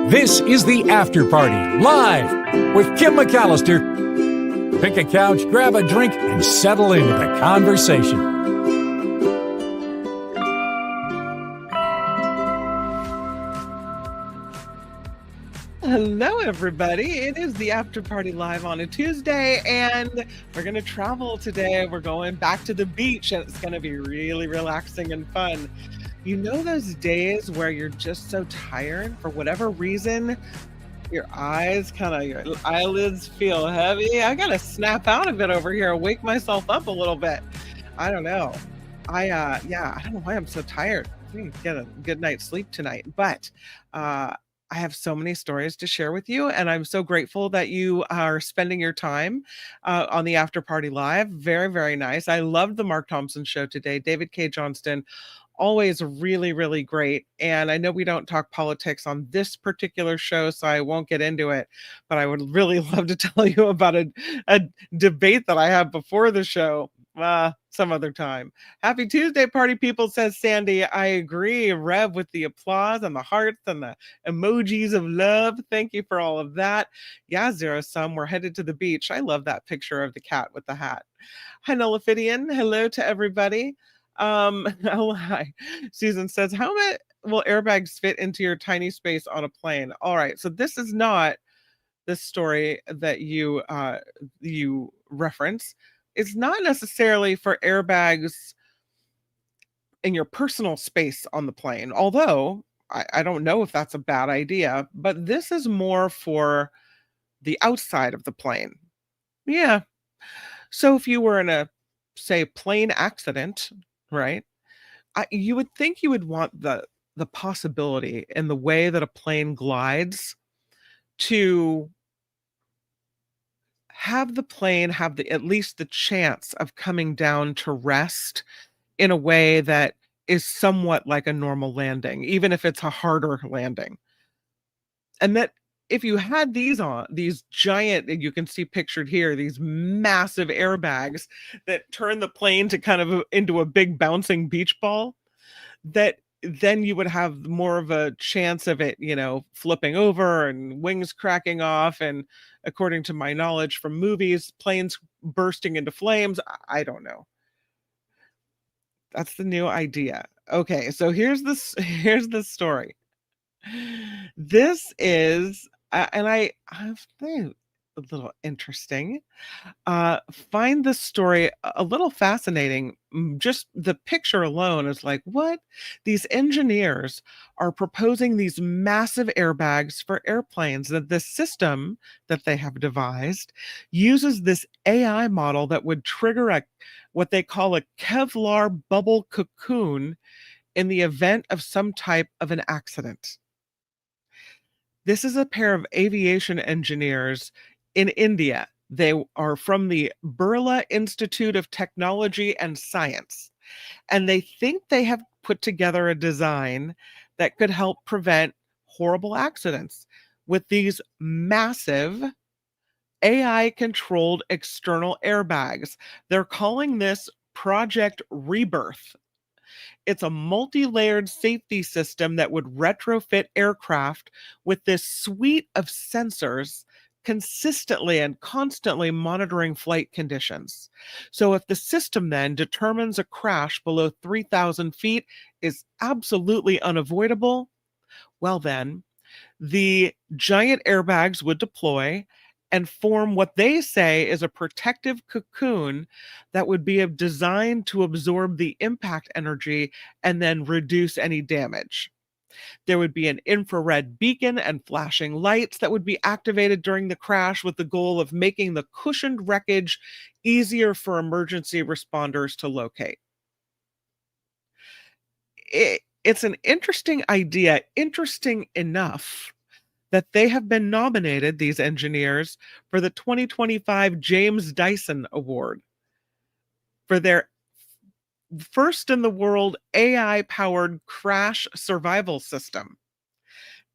This is the After Party, live with Kim McAllister. Pick a couch, grab a drink, and settle into the conversation. Hello, everybody. It is the After Party live on a Tuesday, and we're going to travel today. We're going back to the beach, and it's going to be really relaxing and fun. You know those days where you're just so tired for whatever reason, your eyelids feel heavy? I got to snap out of it over here, wake myself up a little bit. I don't know. I don't know why I'm so tired. I need to get a good night's sleep tonight, but I have so many stories to share with you, and I'm so grateful that you are spending your time on the After Party Live. Very, very nice. I loved the Mark Thompson show today. David K. Johnston, always really, really great. And I know we don't talk politics on this particular show, so I won't get into it, but I would really love to tell you about a debate that I had before the show. Some other time. Happy Tuesday, party people, says Sandy. I agree, Rev, with the applause and the hearts and the emojis of love. Thank you for all of that. Yeah, Zero Sum, we're headed to the beach. I love that picture of the cat with the hat. Hi, Nullifidian. Hello to everybody. Oh, hi. Susan says, how much will airbags fit into your tiny space on a plane? All right, so this is not the story that you reference. It's not necessarily for airbags in your personal space on the plane, although I don't know if that's a bad idea, but this is more for the outside of the plane. Yeah. So if you were in a, say, plane accident, right, you would think you would want the possibility in the way that a plane glides to have the plane have at least the chance of coming down to rest in a way that is somewhat like a normal landing, even if it's a harder landing. And that if you had these giant, you can see pictured here, these massive airbags that turn the plane to kind of into a big bouncing beach ball, that then you would have more of a chance of it, flipping over and wings cracking off. And according to my knowledge from movies, planes bursting into flames. I don't know. That's the new idea. Okay, so here's the story. This is, and I think a little interesting. Find this story a little fascinating. Just the picture alone is like, what? These engineers are proposing these massive airbags for airplanes. That the system that they have devised uses this AI model that would trigger what they call a Kevlar bubble cocoon in the event of some type of an accident. This is a pair of aviation engineers in India. They are from the Birla Institute of Technology and Science, and they think they have put together a design that could help prevent horrible accidents with these massive AI-controlled external airbags. They're calling this Project Rebirth. It's a multi-layered safety system that would retrofit aircraft with this suite of sensors consistently and constantly monitoring flight conditions. So if the system then determines a crash below 3,000 feet is absolutely unavoidable, well then, the giant airbags would deploy and form what they say is a protective cocoon that would be designed to absorb the impact energy and then reduce any damage. There would be an infrared beacon and flashing lights that would be activated during the crash with the goal of making the cushioned wreckage easier for emergency responders to locate. It's an interesting idea, interesting enough that they have been nominated, these engineers, for the 2025 James Dyson Award for their first in the world AI-powered crash survival system.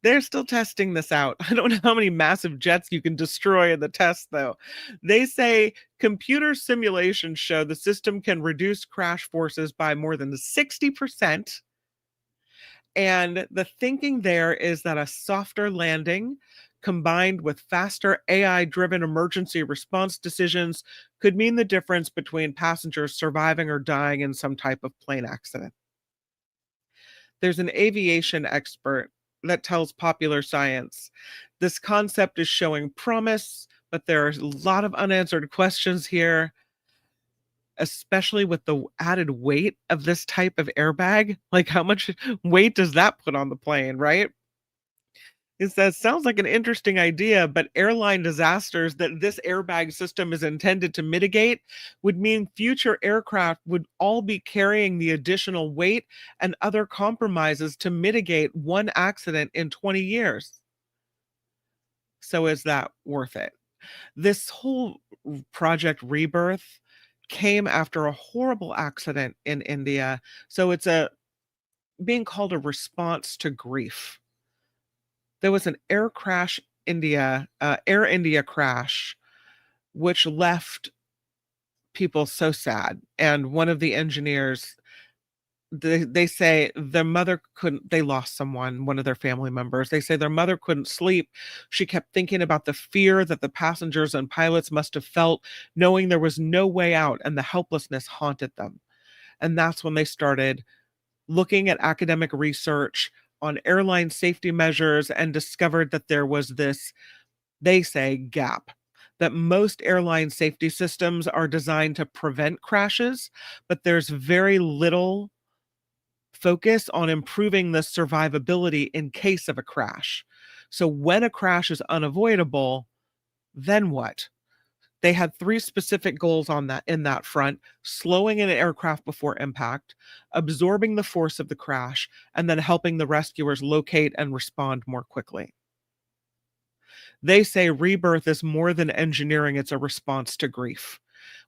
They're still testing this out. I don't know how many massive jets you can destroy in the test, though. They say computer simulations show the system can reduce crash forces by more than 60%. And the thinking there is that a softer landing combined with faster AI-driven emergency response decisions could mean the difference between passengers surviving or dying in some type of plane accident. There's an aviation expert that tells Popular Science this concept is showing promise, but there are a lot of unanswered questions here, especially with the added weight of this type of airbag. Like, how much weight does that put on the plane, right? It says, sounds like an interesting idea, but airline disasters that this airbag system is intended to mitigate would mean future aircraft would all be carrying the additional weight and other compromises to mitigate one accident in 20 years. So, is that worth it? This whole project Rebirth came after a horrible accident in India. So, it's a being called a response to grief. There was an Air India crash, which left people so sad. And one of the engineers, they say their mother couldn't, they lost someone, one of their family members. They say their mother couldn't sleep. She kept thinking about the fear that the passengers and pilots must have felt, knowing there was no way out, and the helplessness haunted them. And that's when they started looking at academic research on airline safety measures and discovered that there was this, they say, gap. That most airline safety systems are designed to prevent crashes, but there's very little focus on improving the survivability in case of a crash. So when a crash is unavoidable, then what? They had three specific goals on that in that front: slowing an aircraft before impact, absorbing the force of the crash, and then helping the rescuers locate and respond more quickly. They say Rebirth is more than engineering, it's a response to grief,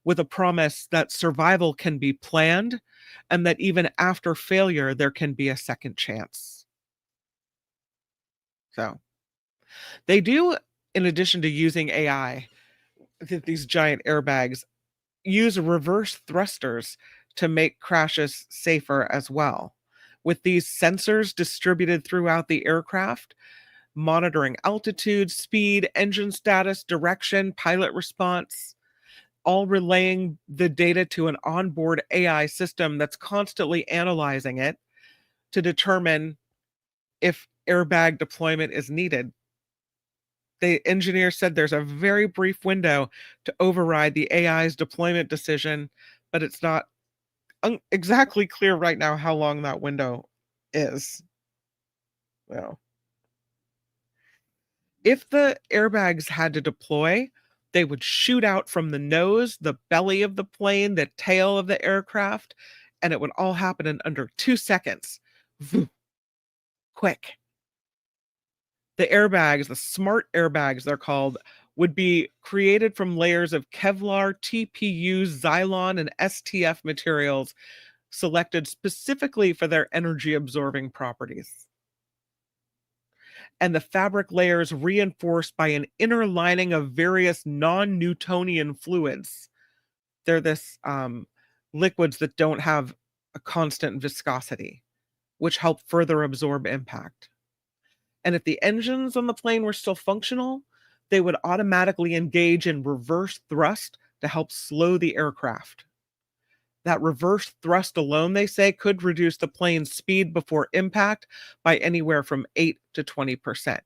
with a promise that survival can be planned and that even after failure, there can be a second chance. So they do, in addition to using AI, these giant airbags use reverse thrusters to make crashes safer as well. With these sensors distributed throughout the aircraft, monitoring altitude, speed, engine status, direction, pilot response, all relaying the data to an onboard AI system that's constantly analyzing it to determine if airbag deployment is needed. The engineer said there's a very brief window to override the AI's deployment decision, but it's not exactly clear right now how long that window is. Well, if the airbags had to deploy, they would shoot out from the nose, the belly of the plane, the tail of the aircraft, and it would all happen in under 2 seconds. Quick. The airbags, the smart airbags, they're called, would be created from layers of Kevlar, TPU, Xylon, and STF materials selected specifically for their energy absorbing properties. And the fabric layers reinforced by an inner lining of various non-Newtonian fluids. They're this liquids that don't have a constant viscosity, which help further absorb impact. And if the engines on the plane were still functional, they would automatically engage in reverse thrust to help slow the aircraft. That reverse thrust alone, they say, could reduce the plane's speed before impact by anywhere from 8 to 20%.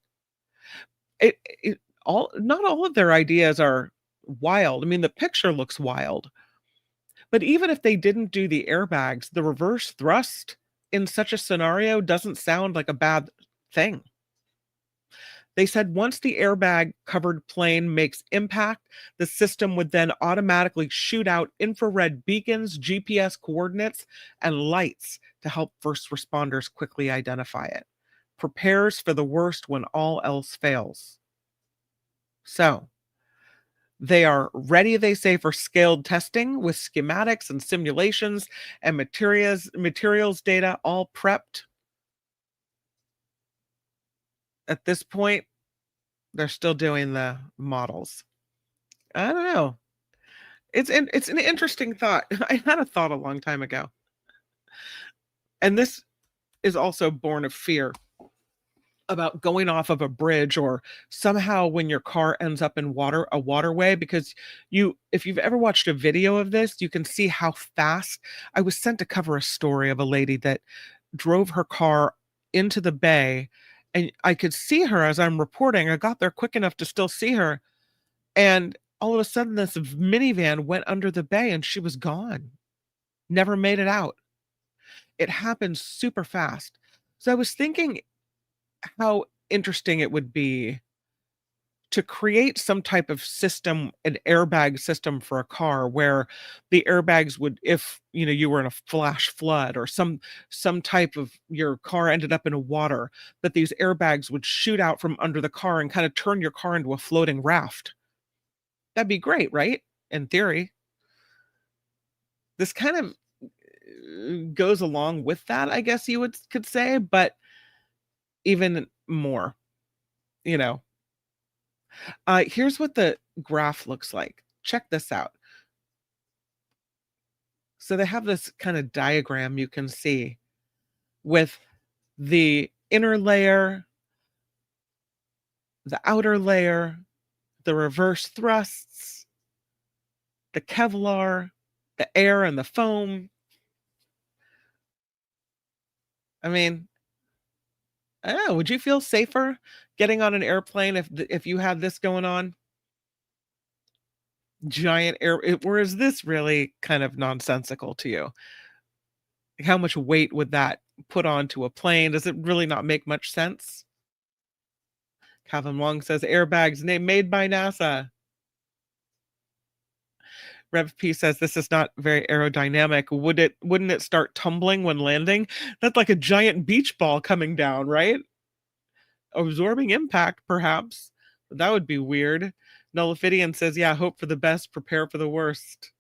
Not all of their ideas are wild. I mean, the picture looks wild. But even if they didn't do the airbags, the reverse thrust in such a scenario doesn't sound like a bad thing. They said once the airbag covered plane makes impact, the system would then automatically shoot out infrared beacons, GPS coordinates, and lights to help first responders quickly identify it. Prepares for the worst when all else fails. So, they are ready, they say, for scaled testing with schematics and simulations and materials data all prepped. At this point, they're still doing the models. I don't know. It's an interesting thought. I had a thought a long time ago. And this is also born of fear about going off of a bridge or somehow when your car ends up in a waterway, because if you've ever watched a video of this, you can see how fast. I was sent to cover a story of a lady that drove her car into the bay, and I could see her as I'm reporting. I got there quick enough to still see her, and all of a sudden this minivan went under the bay and she was gone. Never made it out. It happened super fast. So I was thinking how interesting it would be to create some type of system, an airbag system for a car where the airbags would, if you were in a flash flood or some type of your car ended up in a water, that these airbags would shoot out from under the car and kind of turn your car into a floating raft. That'd be great, right? In theory. This kind of goes along with that, I guess you could say, but even more, you know. Here's what the graph looks like. Check this out. So they have this kind of diagram you can see with the inner layer, the outer layer, the reverse thrusts, the Kevlar, the air and the foam. I mean, I don't know, would you feel safer getting on an airplane if you had this going on? Giant or is this really kind of nonsensical to you? How much weight would that put onto a plane? Does it really not make much sense? Calvin Wong says airbags made by NASA. Rev P says this is not very aerodynamic. Wouldn't it start tumbling when landing? That's like a giant beach ball coming down, right? Absorbing impact, perhaps. But that would be weird. Nullifidian says, yeah, hope for the best, prepare for the worst.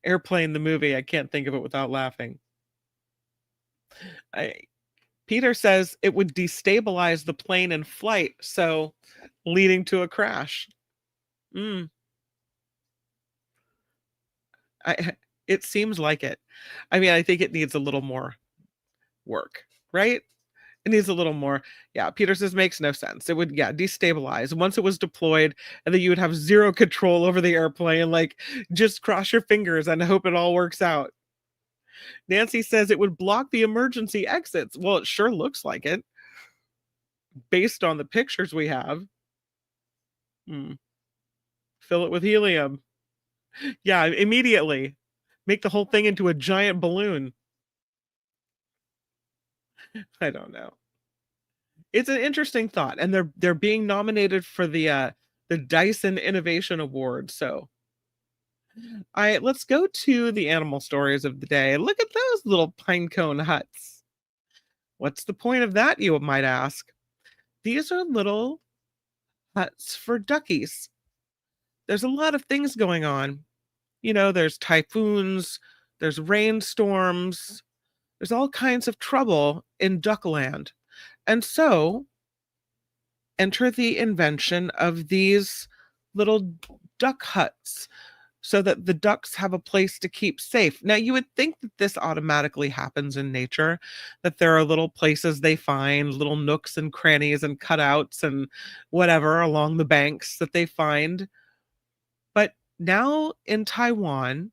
Airplane, the movie. I can't think of it without laughing. Peter says it would destabilize the plane in flight, so leading to a crash. It seems like it. I mean, I think it needs a little more work, right? It needs a little more. Yeah, Peter says makes no sense. It would, destabilize once it was deployed, and then you would have zero control over the airplane. Like, just cross your fingers and hope it all works out. Nancy says it would block the emergency exits. Well, it sure looks like it, based on the pictures we have. Fill it with helium. Yeah, immediately. Make the whole thing into a giant balloon. I don't know. It's an interesting thought, and they're being nominated for the Dyson Innovation Award. So, let's go to the animal stories of the day. Look at those little pinecone huts. What's the point of that, you might ask? These are little huts for duckies. There's a lot of things going on. There's typhoons, there's rainstorms, there's all kinds of trouble in Duckland. And so, enter the invention of these little duck huts so that the ducks have a place to keep safe. Now, you would think that this automatically happens in nature, that there are little places they find, little nooks and crannies and cutouts and whatever along the banks that they find. But now in Taiwan,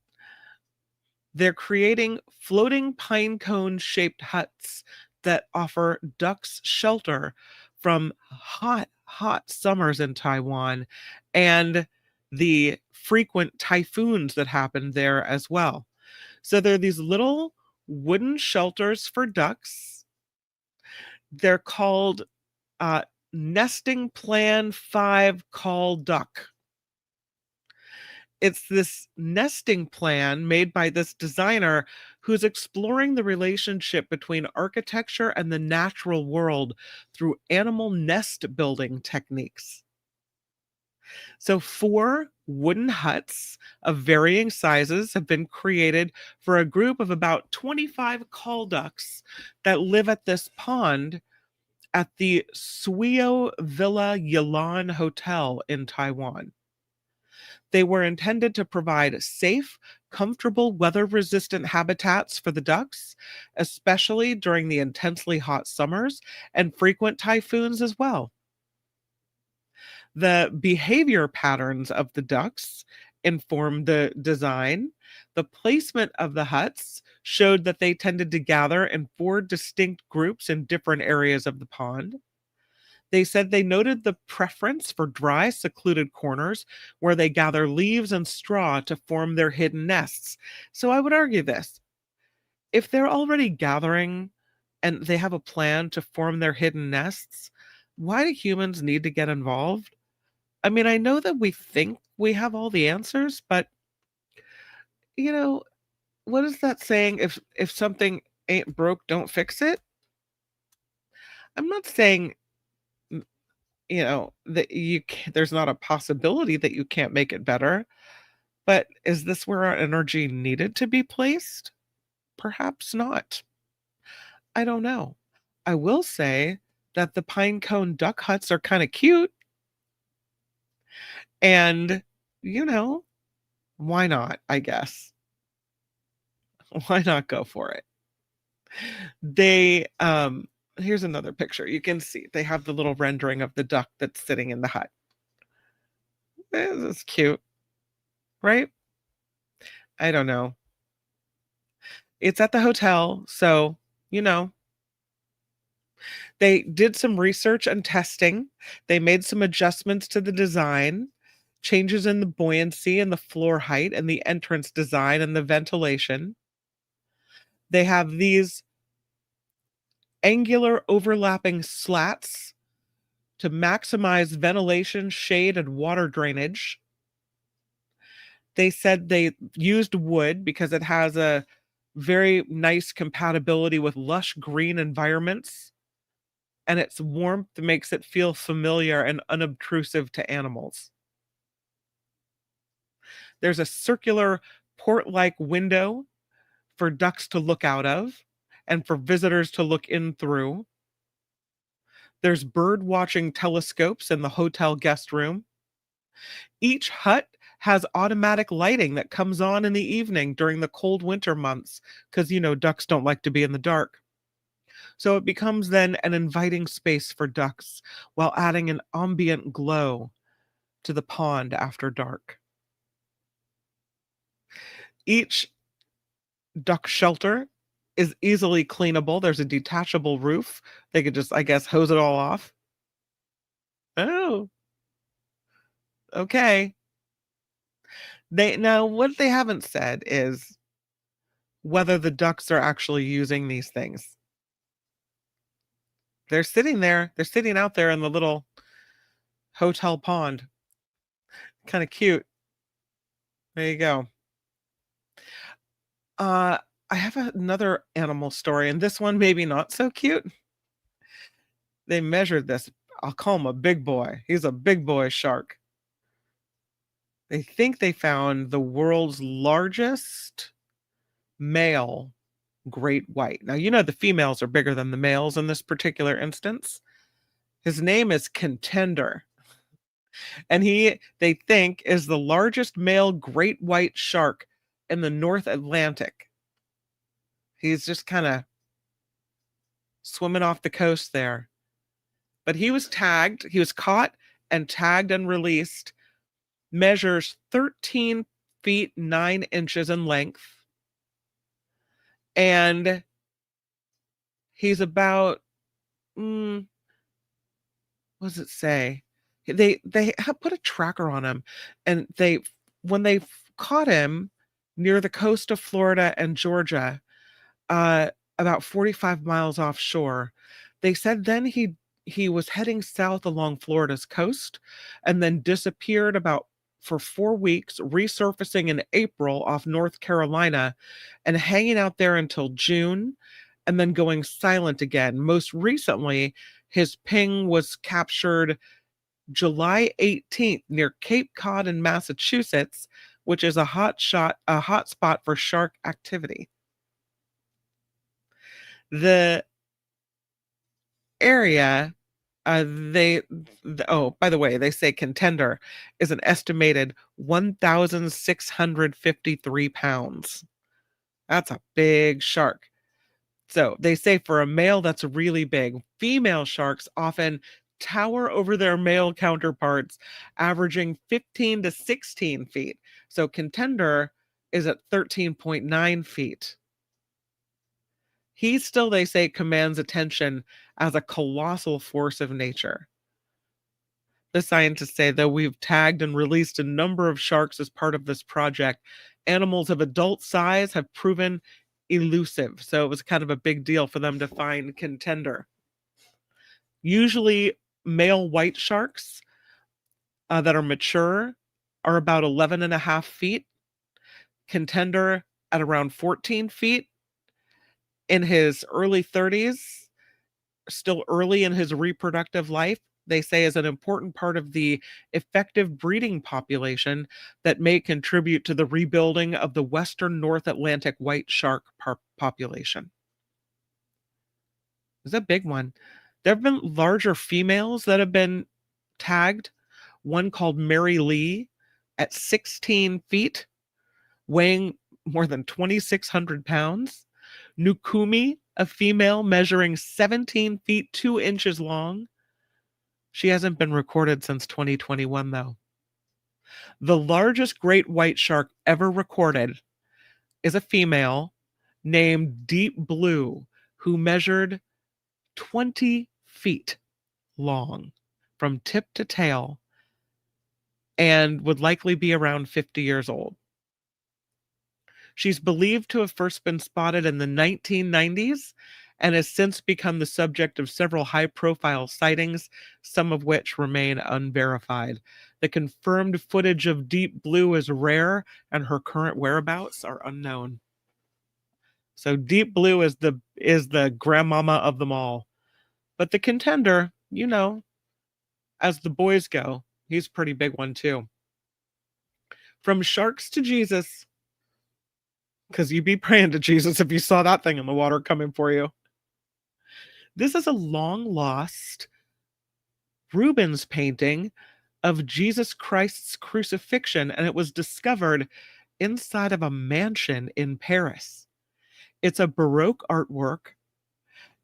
they're creating floating pine cone shaped huts that offer ducks shelter from hot, hot summers in Taiwan and the frequent typhoons that happen there as well. So there are these little wooden shelters for ducks. They're called Nesting Plan 5 Call Duck. It's this nesting plan made by this designer who's exploring the relationship between architecture and the natural world through animal nest building techniques. So 4 wooden huts of varying sizes have been created for a group of about 25 call ducks that live at this pond at the Suio Villa Yilan Hotel in Taiwan. They were intended to provide safe, comfortable weather-resistant habitats for the ducks, especially during the intensely hot summers and frequent typhoons as well. The behavior patterns of the ducks informed the design. The placement of the huts showed that they tended to gather in four distinct groups in different areas of the pond. They said they noted the preference for dry, secluded corners where they gather leaves and straw to form their hidden nests. So I would argue this: if they're already gathering and they have a plan to form their hidden nests, why do humans need to get involved? I mean, I know that we think we have all the answers, but you know, what is that saying? If something ain't broke, don't fix it. I'm not saying that there's not a possibility that you can't make it better, but is this where our energy needed to be placed? Perhaps not. I don't know. I will say that the pine cone duck huts are kind of cute, and you know, why not, I guess. Why not go for it? They here's another picture. You can see they have the little rendering of the duck that's sitting in the hut. This is cute, right? I don't know. It's at the hotel, so you know, they did some research and testing. They made some adjustments to the design, changes in the buoyancy and the floor height and the entrance design and the ventilation. They have these angular overlapping slats to maximize ventilation, shade, and water drainage. They said they used wood because it has a very nice compatibility with lush green environments, and its warmth makes it feel familiar and unobtrusive to animals. There's a circular port-like window for ducks to look out of and for visitors to look in through. There's bird watching telescopes in the hotel guest room. Each hut has automatic lighting that comes on in the evening during the cold winter months because, ducks don't like to be in the dark. So it becomes then an inviting space for ducks while adding an ambient glow to the pond after dark. Each duck shelter is easily cleanable. There's a detachable roof. They could just, I guess, hose it all off. Oh, okay. Now what they haven't said is whether the ducks are actually using these things. They're sitting there. They're sitting out there in the little hotel pond. Kind of cute. There you go. I have another animal story, and this one maybe not so cute. They measured this. I'll call him a big boy. He's a big boy shark. They think they found the world's largest male great white. Now, the females are bigger than the males in this particular instance. His name is Contender. And they think, is the largest male great white shark in the North Atlantic. He's just kind of swimming off the coast there. But he was caught and tagged and released, measures 13 feet 9 inches in length. And he's about, what does it say? They have put a tracker on him, and when they caught him near the coast of Florida and Georgia, about 45 miles offshore, they said then he was heading south along Florida's coast and then disappeared for 4 weeks, resurfacing in April off North Carolina and hanging out there until June and then going silent again. Most recently, his ping was captured July 18th near Cape Cod in Massachusetts, which is a hot spot for shark activity. The area Oh, by the way, they say contender is an estimated 1,653 pounds. That's a big shark. So they say for a male, that's really big. Female sharks often tower over their male counterparts, averaging 15 to 16 feet. So contender is at 13.9 feet. He still, they say, commands attention as a colossal force of nature. The scientists say that we've tagged and released a number of sharks as part of this project. Animals of adult size have proven elusive, so it was kind of a big deal for them to find contender. Usually, male white sharks that are mature are about 11 and a half feet, contender at around 14 feet. In his early 30s, still early in his reproductive life, they say is an important part of the effective breeding population that may contribute to the rebuilding of the western North Atlantic white shark population. It's a big one. There have been larger females that have been tagged. One called Mary Lee at 16 feet, weighing more than 2,600 pounds. Nukumi, a female measuring 17 feet 2 inches long. She hasn't been recorded since 2021, though. The largest great white shark ever recorded is a female named Deep Blue, who measured 20 feet long from tip to tail and would likely be around 50 years old. She's believed to have first been spotted in the 1990s and has since become the subject of several high-profile sightings, some of which remain unverified. The confirmed footage of Deep Blue is rare, and her current whereabouts are unknown. So Deep Blue is the grandmama of them all. But the contender, as the boys go, he's a pretty big one too. From sharks to Jesus, because you'd be praying to Jesus if you saw that thing in the water coming for you. This is a long-lost Rubens painting of Jesus Christ's crucifixion, and it was discovered inside of a mansion in Paris. It's a Baroque artwork,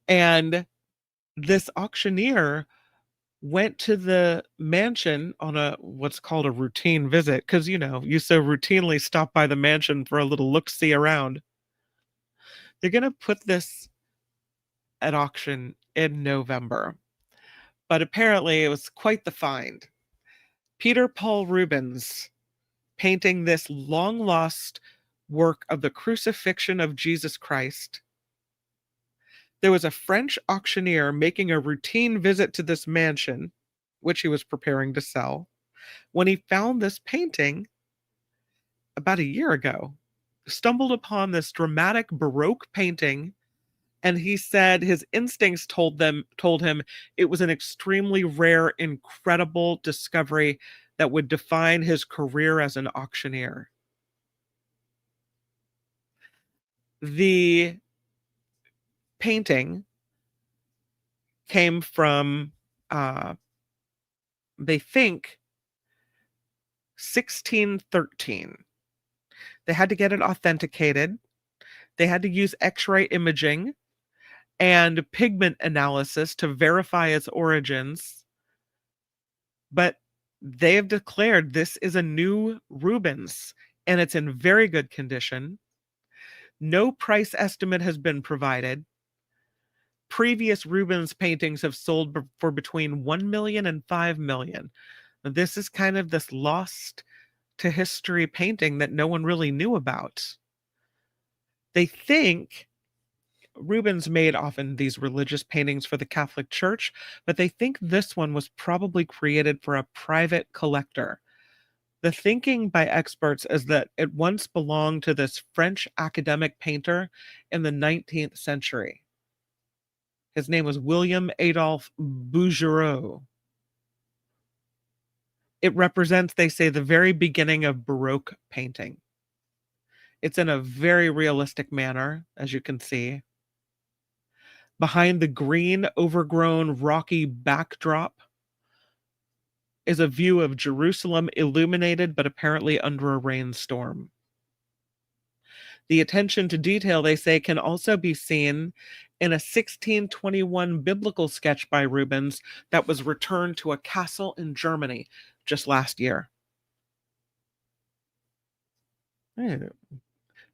and this auctioneer went to the mansion on what's called a routine visit, because you so routinely stop by the mansion for a little look-see around. They're going to put this at auction in November, but apparently it was quite the find. Peter Paul Rubens painting this long-lost work of the crucifixion of Jesus Christ. There was a French auctioneer making a routine visit to this mansion, which he was preparing to sell, when he found this painting about a year ago. Stumbled upon this dramatic Baroque painting, and he said his instincts told him it was an extremely rare, incredible discovery that would define his career as an auctioneer. The painting came from, they think, 1613. They had to get it authenticated. They had to use X-ray imaging and pigment analysis to verify its origins. But they have declared this is a new Rubens, and it's in very good condition. No price estimate has been provided. Previous Rubens paintings have sold for between 1 million and 5 million. This is kind of this lost to history painting that no one really knew about. They think Rubens made often these religious paintings for the Catholic Church, but they think this one was probably created for a private collector. The thinking by experts is that it once belonged to this French academic painter in the 19th century. His name was William Adolphe Bouguereau. It represents, they say, the very beginning of Baroque painting. It's in a very realistic manner, as you can see. Behind the green, overgrown, rocky backdrop is a view of Jerusalem illuminated but apparently under a rainstorm. The attention to detail, they say, can also be seen in a 1621 biblical sketch by Rubens that was returned to a castle in Germany just last year.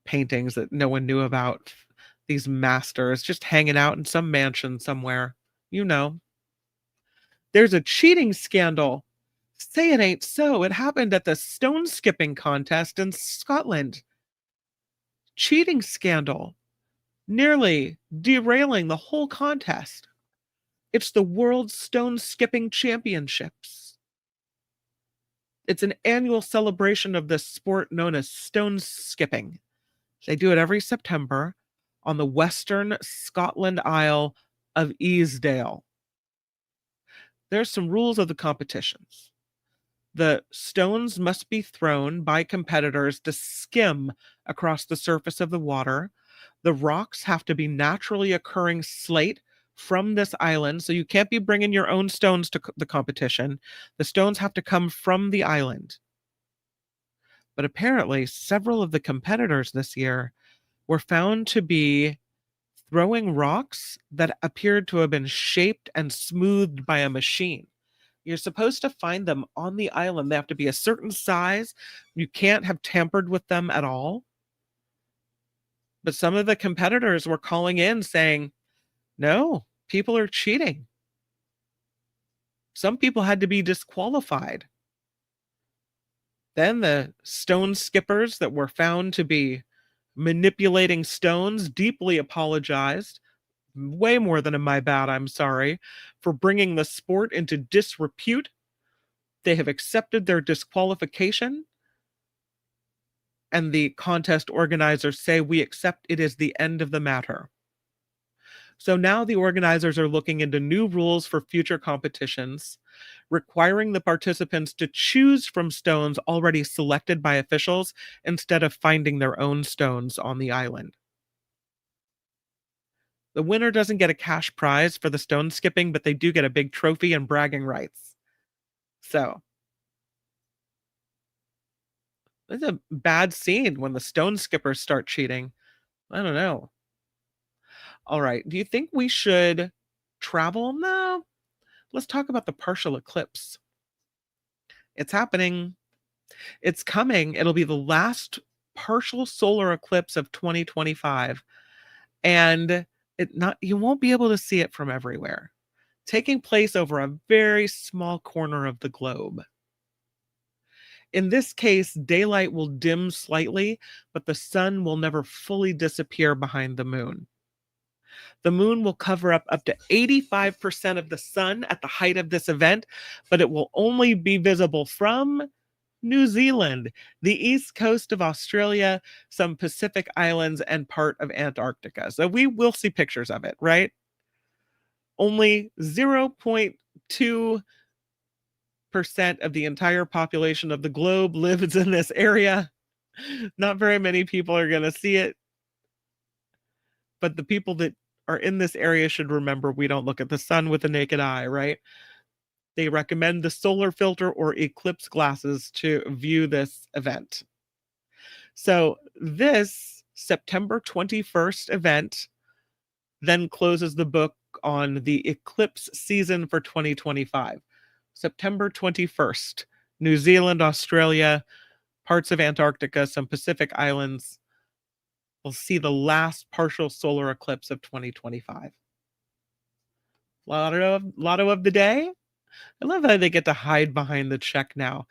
Paintings that no one knew about. These masters just hanging out in some mansion somewhere. You know. There's a cheating scandal. Say it ain't so. It happened at the stone skipping contest in Scotland. Cheating scandal. Nearly derailing the whole contest. It's the World Stone Skipping Championships. It's an annual celebration of this sport known as stone skipping. They do it every September on the western Scotland Isle of Easdale. There's some rules of the competitions. The stones must be thrown by competitors to skim across the surface of the water. The rocks have to be naturally occurring slate from this island, so you can't be bringing your own stones to the competition. The stones have to come from the island. But apparently, several of the competitors this year were found to be throwing rocks that appeared to have been shaped and smoothed by a machine. You're supposed to find them on the island. They have to be a certain size. You can't have tampered with them at all. But some of the competitors were calling in saying, no, people are cheating. Some people had to be disqualified. Then the stone skippers that were found to be manipulating stones deeply apologized, way more than a my bad, I'm sorry, for bringing the sport into disrepute. They have accepted their disqualification, and the contest organizers say we accept it is the end of the matter. So now the organizers are looking into new rules for future competitions, requiring the participants to choose from stones already selected by officials instead of finding their own stones on the island. The winner doesn't get a cash prize for the stone skipping, but they do get a big trophy and bragging rights. So, it's a bad scene when the stone skippers start cheating. I don't know. All right. Do you think we should travel? No. Let's talk about the partial eclipse. It's happening. It's coming. It'll be the last partial solar eclipse of 2025. And you won't be able to see it from everywhere. Taking place over a very small corner of the globe. In this case, daylight will dim slightly, but the sun will never fully disappear behind the moon. The moon will cover up to 85% of the sun at the height of this event, but it will only be visible from New Zealand, the east coast of Australia, some Pacific islands, and part of Antarctica. So we will see pictures of it, right? Only 0.2% of the entire population of the globe lives in this area. Not very many people are going to see it. But the people that are in this area should remember we don't look at the sun with the naked eye, right? They recommend the solar filter or eclipse glasses to view this event. So this September 21st event then closes the book on the eclipse season for 2025. September 21st, New Zealand, Australia, parts of Antarctica, some Pacific islands will see the last partial solar eclipse of 2025. Lotto of the day. I love how they get to hide behind the check now.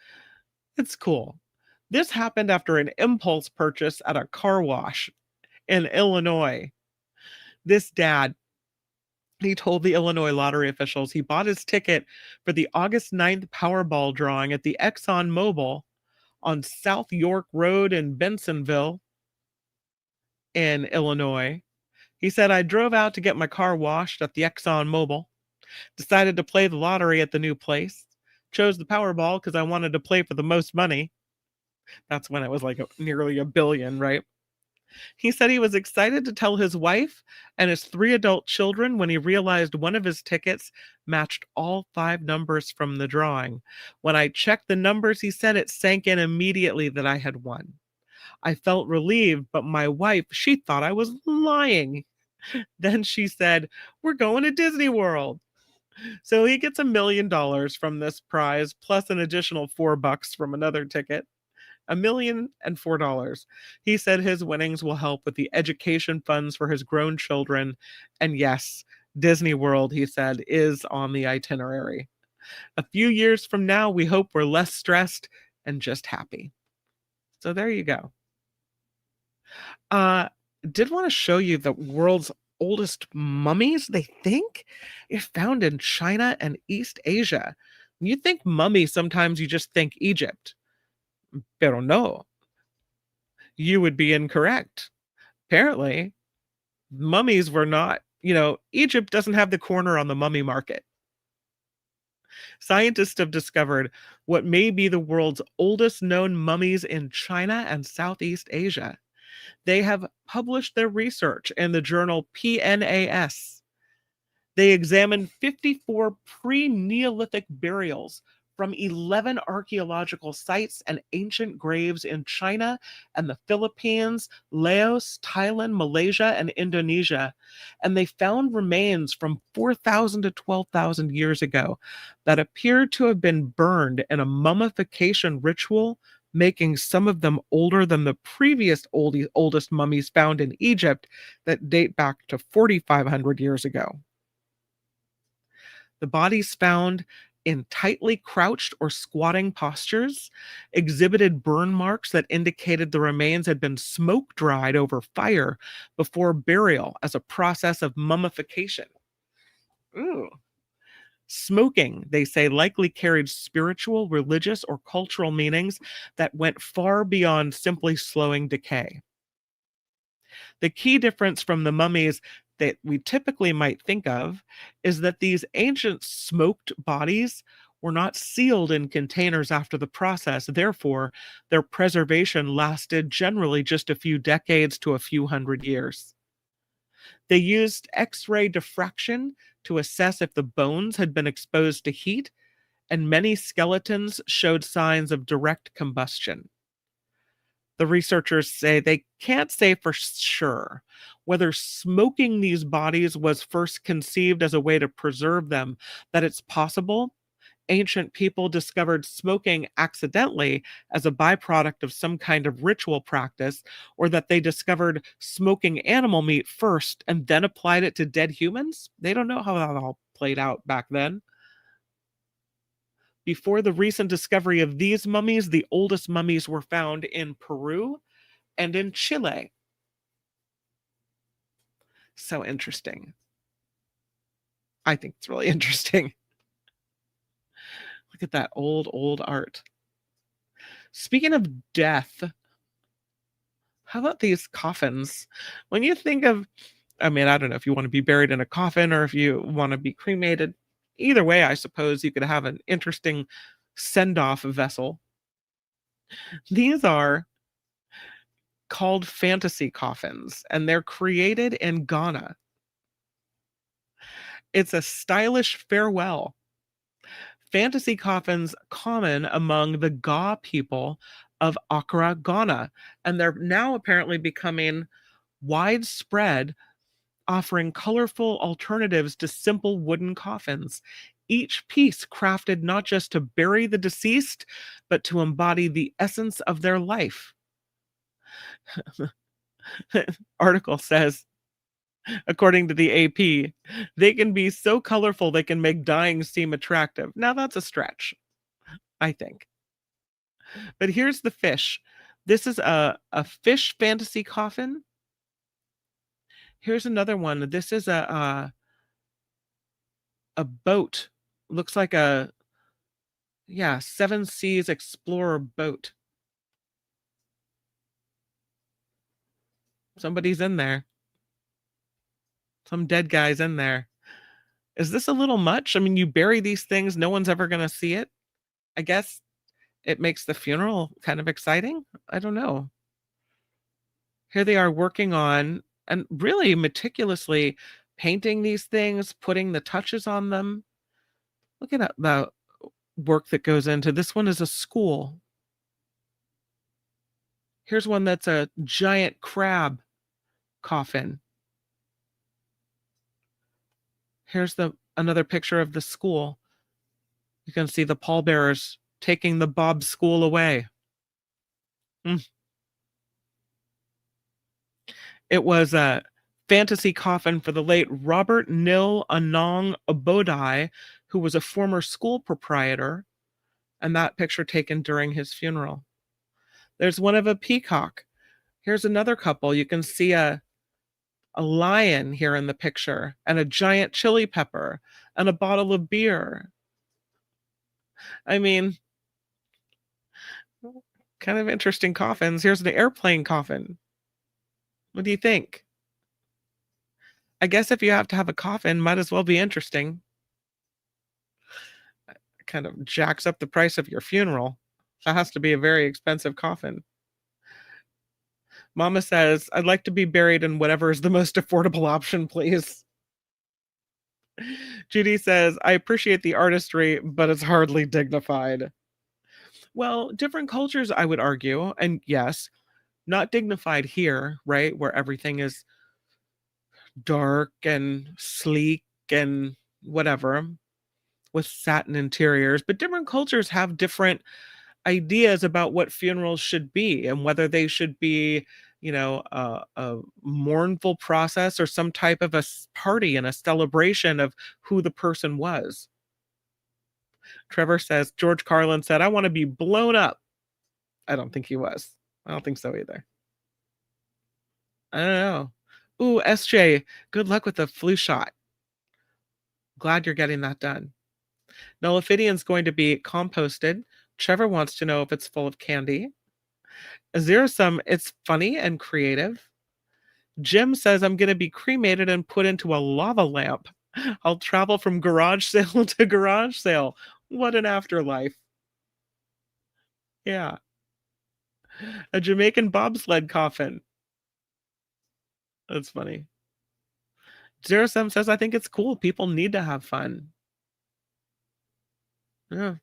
It's cool. This happened after an impulse purchase at a car wash in Illinois. This dad, he told the Illinois lottery officials he bought his ticket for the August 9th Powerball drawing at the Exxon Mobil on South York Road in Bensonville in Illinois. He said, I drove out to get my car washed at the Exxon Mobil, decided to play the lottery at the new place, chose the Powerball because I wanted to play for the most money. That's when it was like nearly $1 billion, right? He said he was excited to tell his wife and his 3 adult children when he realized one of his tickets matched all 5 numbers from the drawing. When I checked the numbers, he said it sank in immediately that I had won. I felt relieved, but my wife, she thought I was lying. Then she said, "We're going to Disney World." So he gets $1 million from this prize, plus an additional $4 from another ticket. $1,004. He said his winnings will help with the education funds for his grown children. And yes, Disney World, he said, is on the itinerary. A few years from now, we hope we're less stressed and just happy. So there you go. Uh, did want to show you the world's oldest mummies, they think, is found in China and East Asia. You think mummy, sometimes you just think Egypt. Pero no, you would be incorrect. Apparently, mummies were not, Egypt doesn't have the corner on the mummy market. Scientists have discovered what may be the world's oldest known mummies in China and Southeast Asia. They have published their research in the journal PNAS. They examined 54 pre-Neolithic burials from 11 archaeological sites and ancient graves in China and the Philippines, Laos, Thailand, Malaysia, and Indonesia. And they found remains from 4,000 to 12,000 years ago that appeared to have been burned in a mummification ritual, making some of them older than the previous oldest mummies found in Egypt that date back to 4,500 years ago. The bodies found in tightly crouched or squatting postures exhibited burn marks that indicated the remains had been smoke dried over fire before burial as a process of mummification. Ooh. Smoking, they say, likely carried spiritual, religious, or cultural meanings that went far beyond simply slowing decay. The key difference from the mummies that we typically might think of is that these ancient smoked bodies were not sealed in containers after the process. Therefore, their preservation lasted generally just a few decades to a few hundred years. They used X-ray diffraction to assess if the bones had been exposed to heat, and many skeletons showed signs of direct combustion. The researchers say they can't say for sure whether smoking these bodies was first conceived as a way to preserve them, that it's possible ancient people discovered smoking accidentally as a byproduct of some kind of ritual practice, or that they discovered smoking animal meat first and then applied it to dead humans. They don't know how that all played out back then. Before the recent discovery of these mummies, the oldest mummies were found in Peru and in Chile. So interesting. I think it's really interesting. Look at that old art. Speaking of death, how about these coffins? When you think of, I don't know if you want to be buried in a coffin or if you want to be cremated. Either way, I suppose you could have an interesting send-off vessel. These are called fantasy coffins, and they're created in Ghana. It's a stylish farewell. Fantasy coffins common among the Ga people of Accra, Ghana, and they're now apparently becoming widespread, offering colorful alternatives to simple wooden coffins. Each piece crafted not just to bury the deceased, but to embody the essence of their life. Article says, according to the AP, they can be so colorful they can make dying seem attractive. Now that's a stretch, I think. But here's the fish. This is a fish fantasy coffin. Here's another one. This is a boat. Looks like a Seven Seas Explorer boat. Somebody's in there. Some dead guy's in there. Is this a little much? You bury these things, no one's ever going to see it. I guess it makes the funeral kind of exciting. I don't know. Here they are working on and really meticulously painting these things, putting the touches on them. Look at the work that goes into this. One is a school. Here's one that's a giant crab coffin. Here's another picture of the school. You can see the pallbearers taking the Bob school away. Mm. It was a fantasy coffin for the late Robert Nil Anong Obodai, who was a former school proprietor, and that picture taken during his funeral. There's one of a peacock. Here's another couple. You can see a lion here in the picture, and a giant chili pepper, and a bottle of beer. I mean, kind of interesting coffins. Here's an airplane coffin. What do you think? I guess if you have to have a coffin, might as well be interesting. Kind of jacks up the price of your funeral. That has to be a very expensive coffin. Mama says, I'd like to be buried in whatever is the most affordable option, please. Judy says, I appreciate the artistry, but it's hardly dignified. Well, different cultures, I would argue, and yes, not dignified here, right? Where everything is dark and sleek and whatever with satin interiors, but different cultures have different ideas about what funerals should be and whether they should be, a mournful process or some type of a party and a celebration of who the person was. Trevor says, George Carlin said, I want to be blown up. I don't think he was. I don't think so either. I don't know. Ooh, SJ, good luck with the flu shot. Glad you're getting that done. Nullifidian's going to be composted. Trevor wants to know if it's full of candy. Zero Sum, it's funny and creative. Jim says, I'm going to be cremated and put into a lava lamp. I'll travel from garage sale to garage sale. What an afterlife. Yeah. A Jamaican bobsled coffin. That's funny. Zero Sum says, I think it's cool. People need to have fun. Yeah.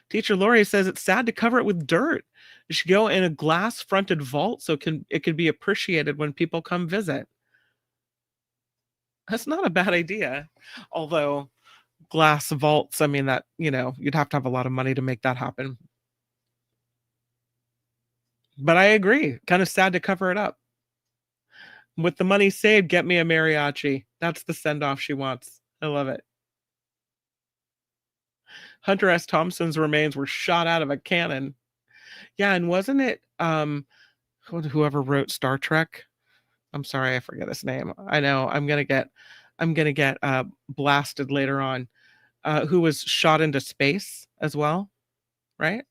Teacher Lori says it's sad to cover it with dirt. It should go in a glass fronted vault so it can be appreciated when people come visit. That's not a bad idea. Although glass vaults, I mean, that, you'd have to have a lot of money to make that happen. But I agree. Kind of sad to cover it up. With the money saved, get me a mariachi. That's the send off she wants. I love it. Hunter S. Thompson's remains were shot out of a cannon. Yeah, and wasn't it whoever wrote Star Trek? I'm sorry, I forget his name. I know I'm gonna get blasted later on. Who was shot into space as well, right?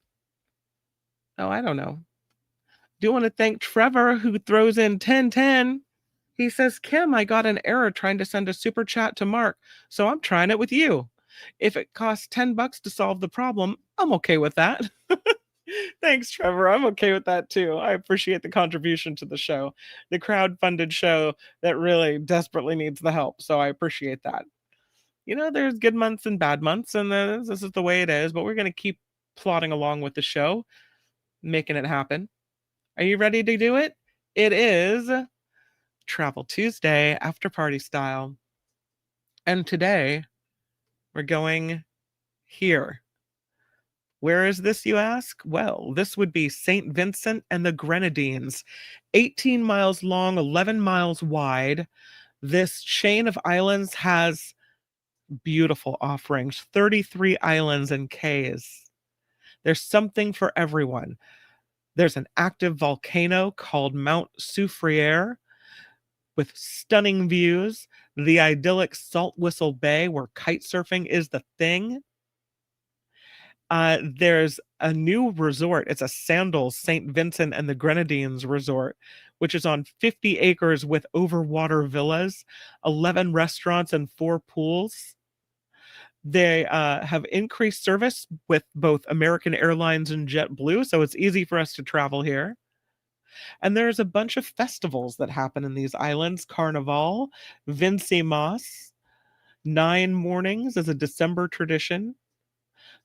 Oh, I don't know. Do want to thank Trevor who throws in 1010. He says, Kim, I got an error trying to send a super chat to Mark, so I'm trying it with you. If it costs $10 to solve the problem, I'm okay with that. Thanks, Trevor. I'm okay with that too. I appreciate the contribution to the show, the crowd-funded show that really desperately needs the help. So I appreciate that. There's good months and bad months, and this is the way it is, but we're going to keep plodding along with the show, making it happen. Are you ready to do it? It is Travel Tuesday, after party style. And today, we're going here. Where is this, you ask? Well, this would be St. Vincent and the Grenadines. 18 miles long, 11 miles wide. This chain of islands has beautiful offerings, 33 islands and cays. There's something for everyone. There's an active volcano called Mount Soufriere with stunning views, the idyllic Salt Whistle Bay where kite surfing is the thing. There's a new resort. It's a Sandals St. Vincent and the Grenadines resort, which is on 50 acres with overwater villas, 11 restaurants, and 4 pools. They have increased service with both American Airlines and JetBlue, so it's easy for us to travel here. And there's a bunch of festivals that happen in these islands. Carnival, Vinci Moss, 9 mornings is a December tradition.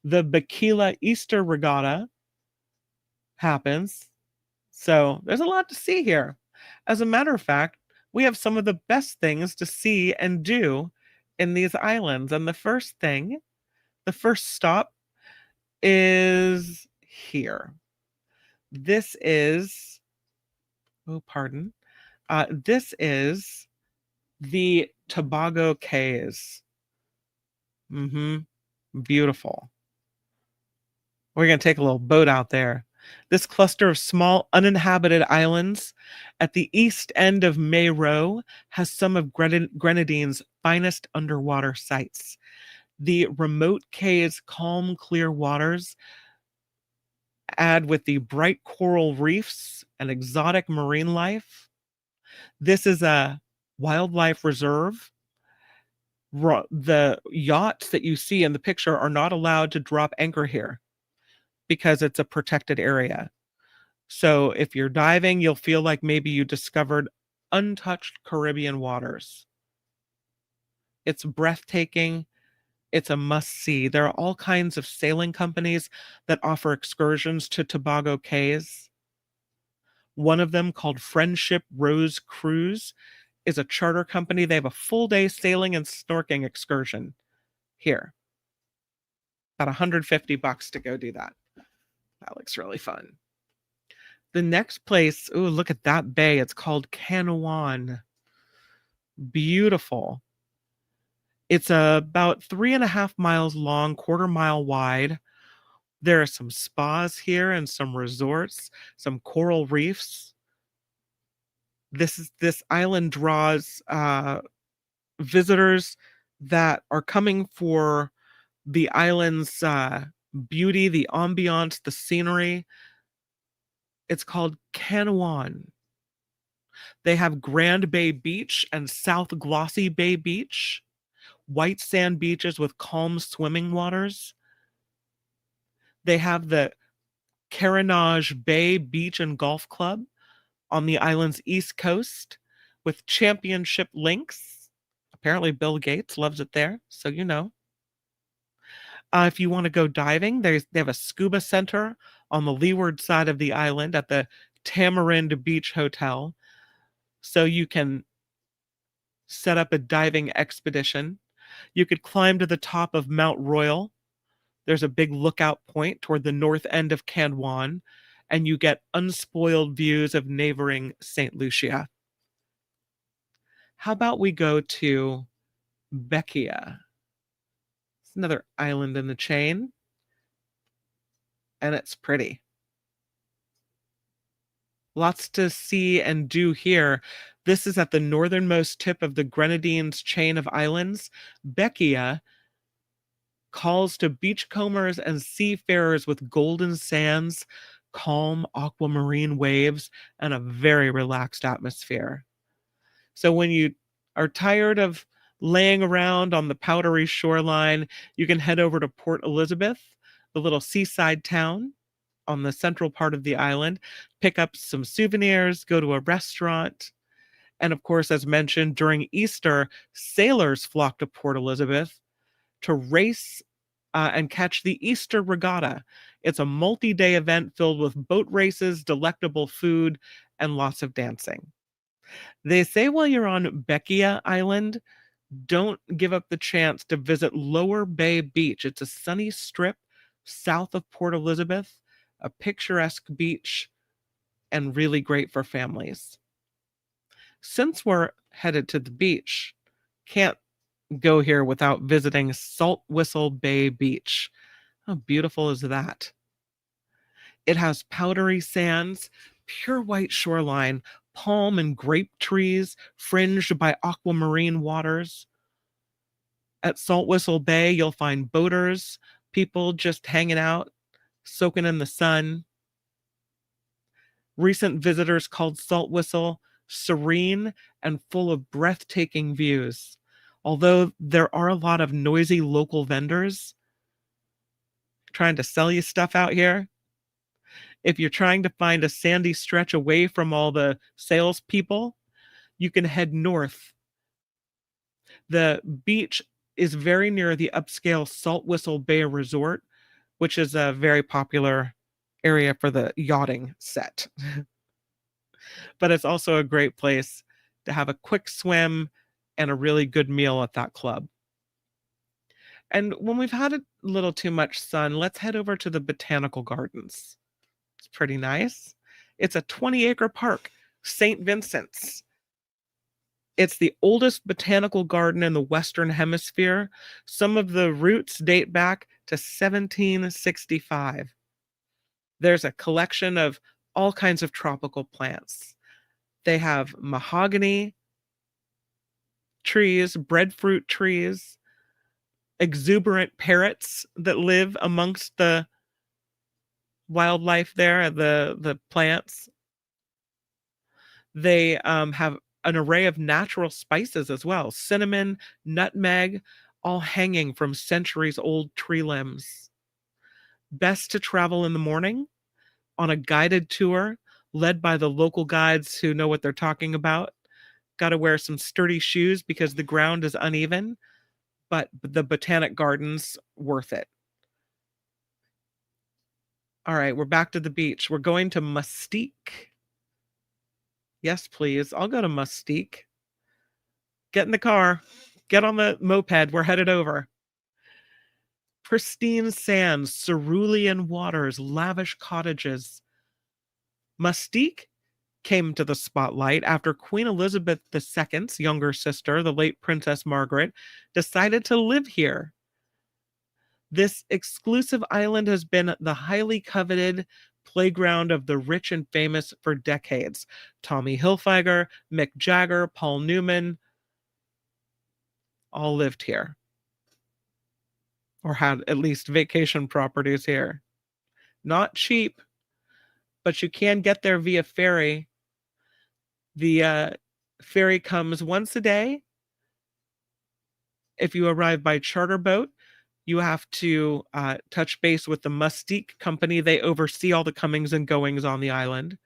The Bakila Easter Regatta happens. So there's a lot to see here. As a matter of fact, we have some of the best things to see and do in these islands. And the first stop is here. This is, oh, pardon. This is the Tobago Cays. Beautiful. We're going to take a little boat out there. This cluster of small uninhabited islands at the east end of May Row has some of Grenadine's finest underwater sights. The remote cay's calm, clear waters add with the bright coral reefs and exotic marine life. This is a wildlife reserve. The yachts that you see in the picture are not allowed to drop anchor here because it's a protected area. So if you're diving, you'll feel like maybe you discovered untouched Caribbean waters. It's breathtaking. It's a must-see. There are all kinds of sailing companies that offer excursions to Tobago Cays. One of them, called Friendship Rose Cruise, is a charter company. They have a full-day sailing and snorkeling excursion here. About $150 to go do that. That looks really fun. The next place, ooh, look at that bay. It's called Canawan. Beautiful. It's about 3.5 miles long, 1/4 mile wide. There are some spas here and some resorts, some coral reefs. This island draws visitors that are coming for the island's beauty, the ambiance, the scenery. It's called Canawan. They have Grand Bay Beach and South Glossy Bay Beach, white sand beaches with calm swimming waters. They have the Carenage Bay Beach and Golf Club on the island's east coast with championship links. Apparently Bill Gates loves it there, so you know. If you want to go diving, they have a scuba center on the leeward side of the island at the Tamarind Beach Hotel. So you can set up a diving expedition. You could climb to the top of Mount Royal. There's a big lookout point toward the north end of Canawan, and you get unspoiled views of neighboring St. Lucia. How about we go to Beccia? It's another island in the chain, and it's pretty. Lots to see and do here. This is at the northernmost tip of the Grenadines chain of islands. Beccia calls to beachcombers and seafarers with golden sands, calm aquamarine waves, and a very relaxed atmosphere. So when you are tired of laying around on the powdery shoreline, you can head over to Port Elizabeth, the little seaside town on the central part of the island, pick up some souvenirs, go to a restaurant. And of course, as mentioned, during Easter, sailors flock to Port Elizabeth to race and catch the Easter Regatta. It's a multi-day event filled with boat races, delectable food, and lots of dancing. They say while you're on Beccia Island, don't give up the chance to visit Lower Bay Beach. It's a sunny strip south of Port Elizabeth, a picturesque beach, and really great for families. Since we're headed to the beach, can't go here without visiting Salt Whistle Bay Beach. How beautiful is that? It has powdery sands, pure white shoreline, palm and grape trees fringed by aquamarine waters. At Salt Whistle Bay, you'll find boaters, people just hanging out, soaking in the sun. Recent visitors called Salt Whistle serene and full of breathtaking views. Although there are a lot of noisy local vendors trying to sell you stuff out here, If you're trying to find a sandy stretch away from all the salespeople, you can head north. The beach is very near the upscale Salt Whistle Bay Resort, which is a very popular area for the yachting set. But it's also a great place to have a quick swim and a really good meal at that club. And when we've had a little too much sun, let's head over to the botanical gardens. It's pretty nice. It's a 20-acre park, St. Vincent's. It's the oldest botanical garden in the Western Hemisphere. Some of the roots date back to 1765. There's a collection of all kinds of tropical plants. They have mahogany trees, breadfruit trees, exuberant parrots that live amongst the wildlife there, the plants. They have an array of natural spices as well, cinnamon, nutmeg, all hanging from centuries old tree limbs. Best to travel in the morning on a guided tour led by the local guides who know what they're talking about. Got to wear some sturdy shoes because the ground is uneven, but the botanic gardens, worth it. All right, we're back to the beach. We're going to Mustique. Yes, please. I'll go to Mustique. Get in the car. Get on the moped. We're headed over. Pristine sands, cerulean waters, lavish cottages. Mustique came to the spotlight after Queen Elizabeth II's younger sister, the late Princess Margaret, decided to live here. This exclusive island has been the highly coveted playground of the rich and famous for decades. Tommy Hilfiger, Mick Jagger, Paul Newman all lived here, or had at least vacation properties here. Not cheap, but you can get there via ferry. The ferry comes once a day. If you arrive by charter boat, you have to touch base with the Mustique company. They oversee all the comings and goings on the island.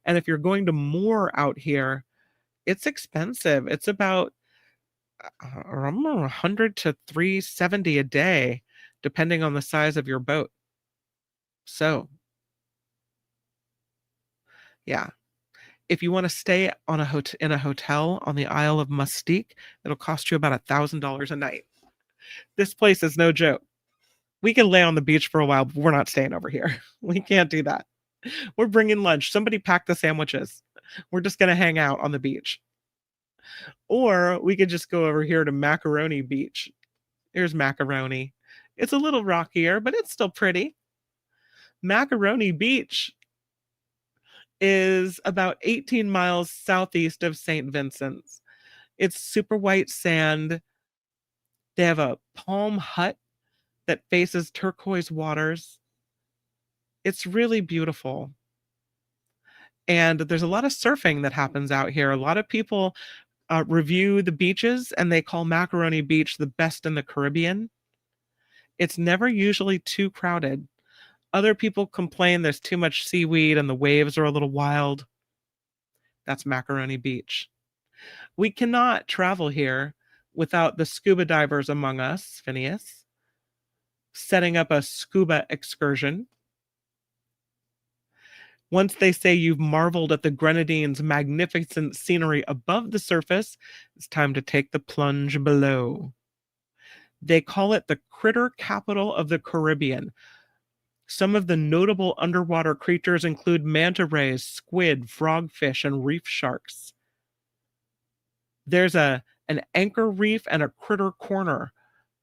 And if you're going to moor out here, it's expensive. It's about 100 to 370 a day, depending on the size of your boat. So, yeah. If you want to stay on in a hotel on the Isle of Mustique, it'll cost you about $1,000 a night. This place is no joke. We can lay on the beach for a while, but we're not staying over here. We can't do that. We're bringing lunch. Somebody pack the sandwiches. We're just going to hang out on the beach. Or we could just go over here to Macaroni Beach. Here's Macaroni. It's a little rockier, but it's still pretty. Macaroni Beach is about 18 miles southeast of St. Vincent's. It's super white sand. They have a palm hut that faces turquoise waters. It's really beautiful. And there's a lot of surfing that happens out here. A lot of people review the beaches and they call Macaroni Beach the best in the Caribbean. It's never usually too crowded. Other people complain there's too much seaweed and the waves are a little wild. That's Macaroni Beach. We cannot travel here without the scuba divers among us, Phineas, setting up a scuba excursion. Once they say you've marveled at the Grenadines' magnificent scenery above the surface, it's time to take the plunge below. They call it the critter capital of the Caribbean. Some of the notable underwater creatures include manta rays, squid, frogfish, and reef sharks. There's an anchor reef and a critter corner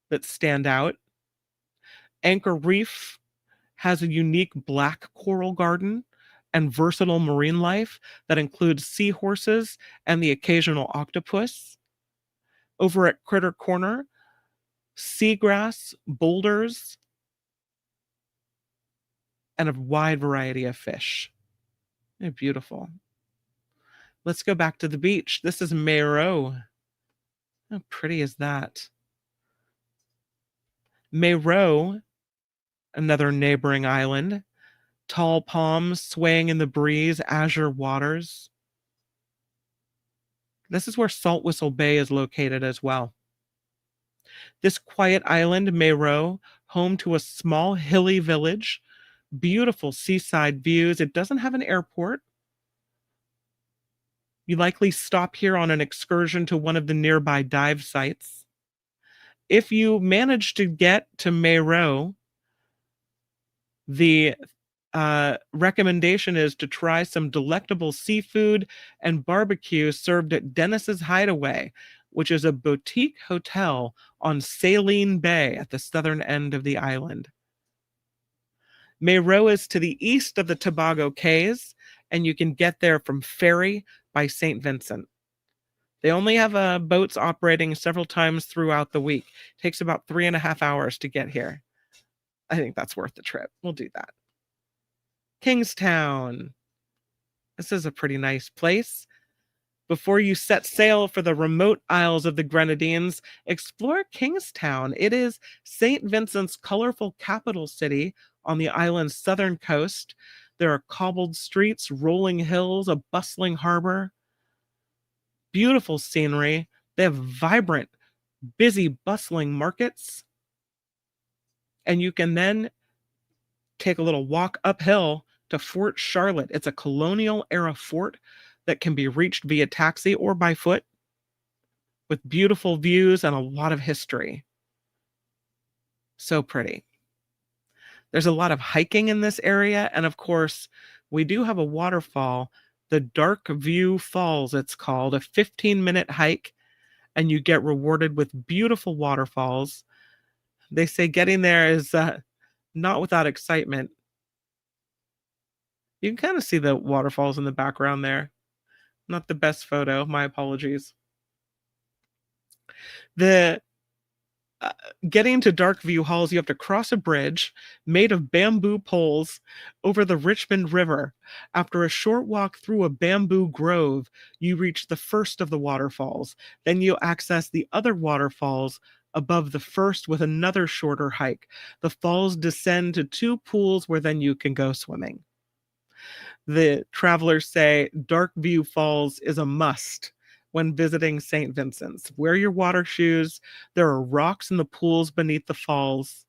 that stand out. Anchor Reef has a unique black coral garden and versatile marine life that includes seahorses and the occasional octopus. Over at Critter Corner, seagrass, boulders, and a wide variety of fish. They're beautiful. Let's go back to the beach. This is Mayreau. How pretty is that? Mayreau, another neighboring island, Tall palms swaying in the breeze, azure waters. This is where Salt Whistle Bay is located as well. This quiet island, Mayro, home to a small hilly village, beautiful seaside views. It doesn't have an airport. You likely stop here on an excursion to one of the nearby dive sites. If you manage to get to Mayro, the recommendation is to try some delectable seafood and barbecue served at Dennis's Hideaway, which is a boutique hotel on Saline Bay at the southern end of the island. Mayro is to the east of the Tobago Cays, and you can get there from ferry by St. Vincent. They only have boats operating several times throughout the week. It takes about 3.5 hours to get here. I think that's worth the trip. We'll do that. Kingstown. This is a pretty nice place. Before you set sail for the remote Isles of the Grenadines, explore Kingstown. It is St. Vincent's colorful capital city on the island's southern coast. There are cobbled streets, rolling hills, a bustling harbor. Beautiful scenery. They have vibrant, busy, bustling markets. And you can then take a little walk uphill to Fort Charlotte. It's a colonial era fort that can be reached via taxi or by foot, with beautiful views and a lot of history. So pretty. There's a lot of hiking in this area, and of course, we do have a waterfall, the Dark View Falls, it's called, a 15-minute hike, and you get rewarded with beautiful waterfalls. They say getting there is not without excitement. You can kind of see the waterfalls in the background there. Not the best photo, my apologies. Getting to Dark View Halls, you have to cross a bridge made of bamboo poles over the Richmond River. After a short walk through a bamboo grove, you reach the first of the waterfalls. Then you access the other waterfalls above the first with another shorter hike. The falls descend to 2 pools where then you can go swimming. The travelers say Dark View Falls is a must when visiting St. Vincent's. Wear your water shoes. There are rocks in the pools beneath the falls.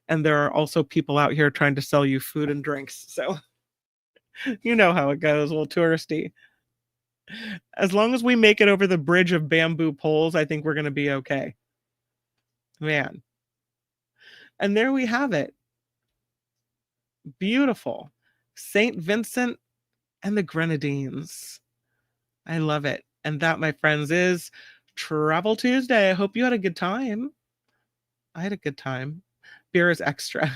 And there are also people out here trying to sell you food and drinks. So you know how it goes, a little touristy. As long as we make it over the bridge of bamboo poles, I think we're going to be okay. Man. And there we have it. Beautiful. St. Vincent and the Grenadines. I love it. And that, my friends, is Travel Tuesday. I hope you had a good time. I had a good time. Beer is extra.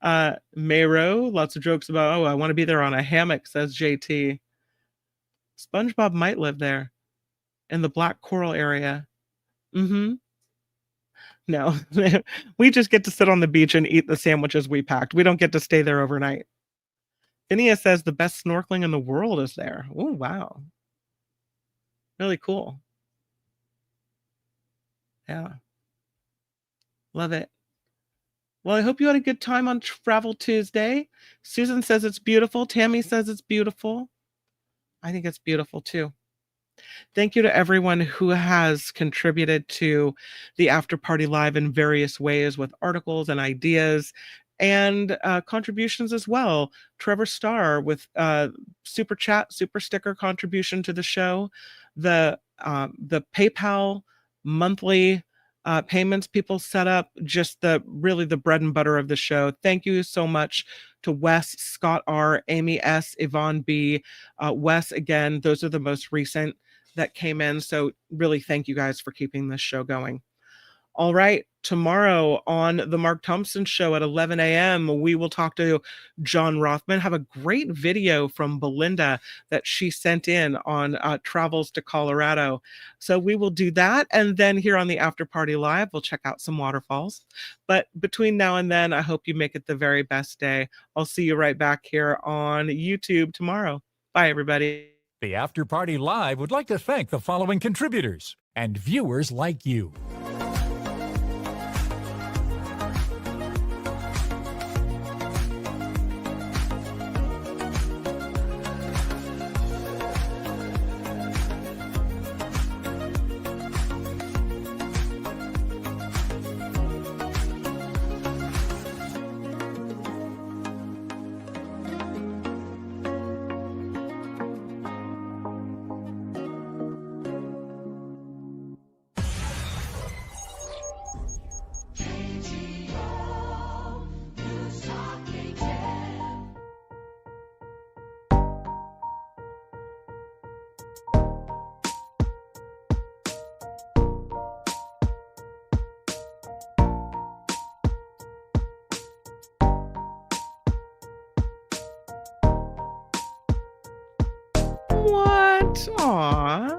Mayro, lots of jokes about, I want to be there on a hammock, says JT. SpongeBob might live there in the Black Coral area. No, we just get to sit on the beach and eat the sandwiches we packed. We don't get to stay there overnight. Phineas says the best snorkeling in the world is there. Oh, wow. Really cool. Yeah. Love it. Well, I hope you had a good time on Travel Tuesday. Susan says it's beautiful. Tammy says it's beautiful. I think it's beautiful too. Thank you to everyone who has contributed to the After Party Live in various ways with articles and ideas and contributions as well. Trevor Starr with super chat, super sticker contribution to the show. The PayPal monthly payments people set up, just really the bread and butter of the show. Thank you so much to Wes, Scott R, Amy S, Yvonne B. Wes, again, those are the most recent that came in. So really thank you guys for keeping this show going. All right, tomorrow on the Mark Thompson Show at 11 a.m., we will talk to John Rothman. Have a great video from Belinda that she sent in on travels to Colorado. So we will do that. And then here on the After Party Live, we'll check out some waterfalls. But between now and then, I hope you make it the very best day. I'll see you right back here on YouTube tomorrow. Bye, everybody. The After Party Live would like to thank the following contributors and viewers like you. What? Aw.